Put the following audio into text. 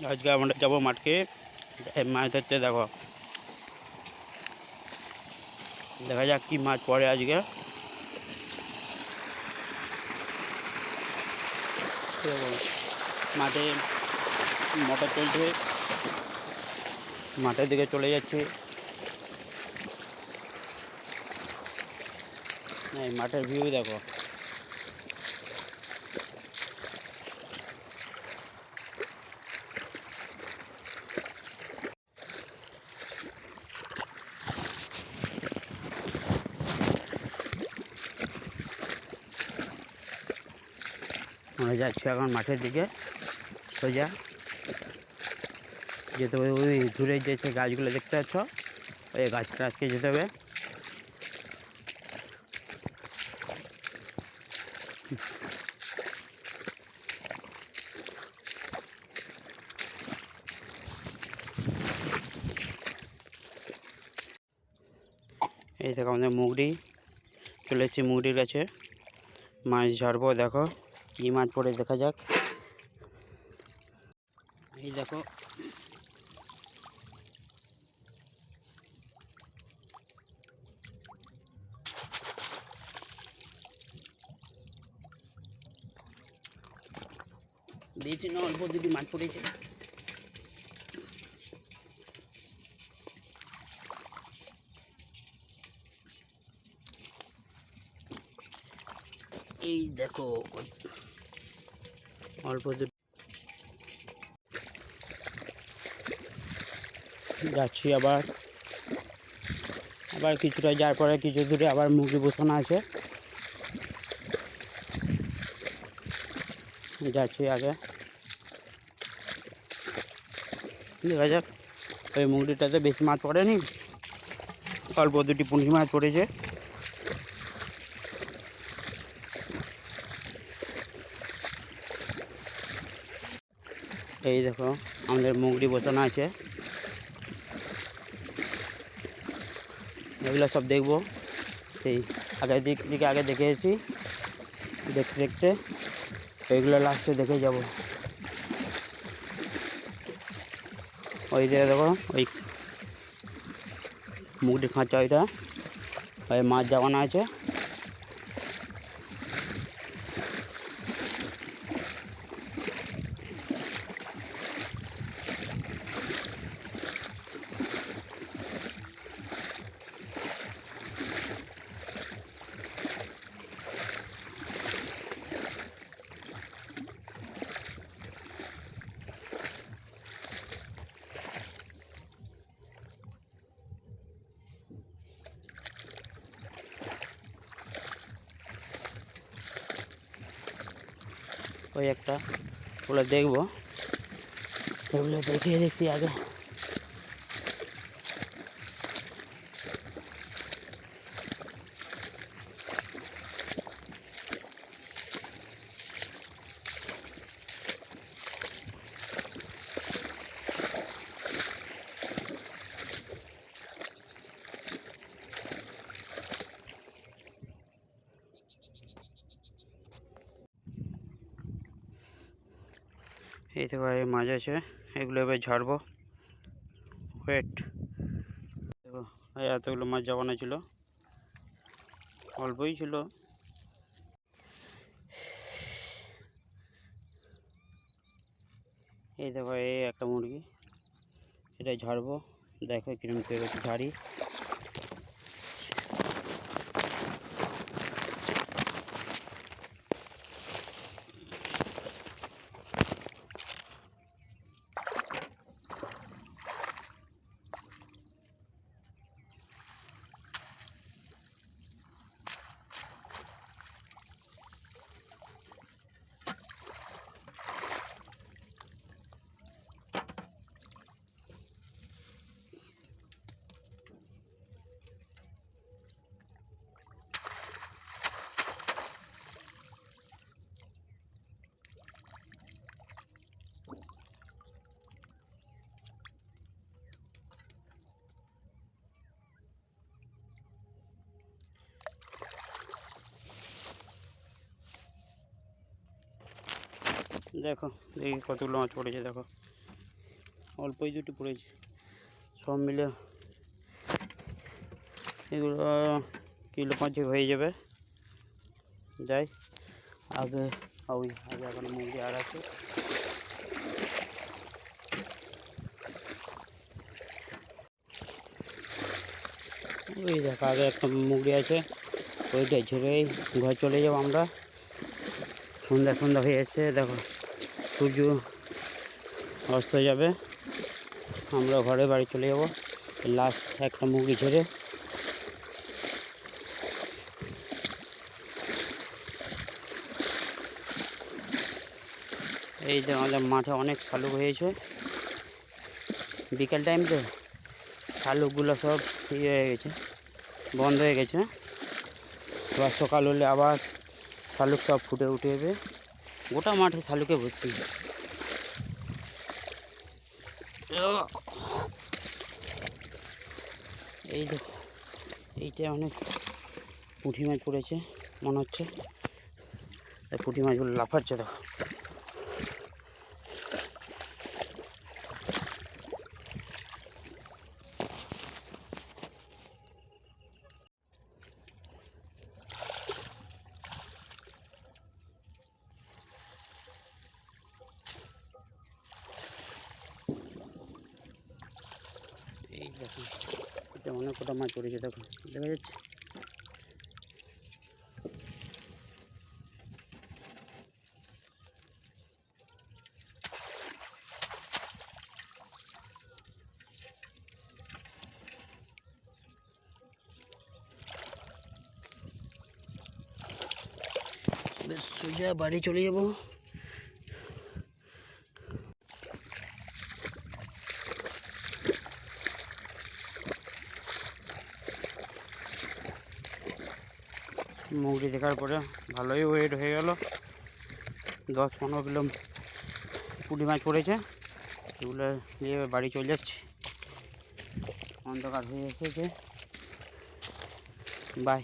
আজকে আমরা যাবো মাঠকে মাছ ধরতে। দেখো দেখা যাক কি মাছ পড়ে আজকে। দেখো মাঠে মোটর চলছে, মাঠের দিকে চলে যাচ্ছে। এই মাঠের ভিউ দেখো। আমরা যাচ্ছি এখন মাঠের দিকে, সোজা যেতে হবে। ওই দূরে যে গাছগুলো দেখতে পাচ্ছ, ওই গাছটা আজকে যেতে হবে। এই দেখো আমাদের মুগরি, চলে এসেছি মুগরির কাছে, মাছ ঝাড়বো। দেখো কী মাছ পড়ে দেখা যাক। এই দেখো দিয়েছি না, অল্প দুটি মাছ পড়েছে। এই দেখো অল্প দুটি যাচ্ছি। আবার আবার কিছুটা যাওয়ার পরে কিছু দূরে আবার মুরগি বসানো আছে, যাচ্ছি আগে। দেখা যাক। ওই মুরগিটাতে বেশি মাছ পড়েনি, অল্প দুটি পুঁটি মাছ পড়েছে। এই দেখো আমাদের মুগরি বসানো আছে, এগুলো সব দেখবো। সেই আগের দিকে আগে দেখে এসেছি, দেখতে দেখতে এইগুলো লাস্টে দেখে যাব। ওই দিকে দেখো ওই মুগরি খাঁচা, ওইটা ওই মাছ জমানো আছে। ওই একটা ওগুলো দেখবো, এগুলো দেখিয়ে দিচ্ছি আগে। এই তো ভাই মাছ আছে, এগুলো এবার ঝাড়বো। ওয়েট দেখো, এতগুলো মাছ জমানো ছিল, অল্পই ছিল। এই দেখো এই একটা মুরগি, এটা ঝাড়বো। দেখো কিরকম করে ঝাড়ি। দেখো দেখি কতগুলো মাছ পড়েছে। দেখো অল্পই দুটি পড়েছে, সব মিলে এগুলো কিলো 5 হয়ে যাবে। যাই আগে এখন মুরগি আর আছে। ওই দেখো আগে একটা মুরগি আছে, ওইটাই ছেড়েই ঘরে চলে যাবো আমরা। সন্ধ্যা হয়ে এসছে, দেখো সূর্য অস্ত যাবে, আমরা ঘরে বাড়ি চলে যাব লাস্ট একটা মুরগি ছেড়ে। এই যে আমাদের মাঠে অনেক শালুক হয়েছে, বিকেল টাইম তো শালুকগুলো সব ইয়ে হয়ে গেছে, বন্ধ হয়ে গেছে। এবার সকাল হলে আবার শালুক সব ফুটে উঠবে, গোটা মাঠে শালুকে ভর্তি। এই দেখো এইটা অনেক পুঁটি মাছ পড়েছে মনে হচ্ছে, পুঁটি মাছগুলো লাফাচ্ছে দেখো। এই দেখো এটা অনেক কটা মাছ পড়েছে, দেখো দেখা যাচ্ছে। সোজা বাড়ি চলে যাব। মুরগি দেখার পরে ভালোই ওয়েট হয়ে গেল, 10-15 কিলো পুঁটি মাছ পড়েছে। এগুলো নিয়ে বাড়ি চলে যাচ্ছি, অন্ধকার হয়ে এসেছে। বাই।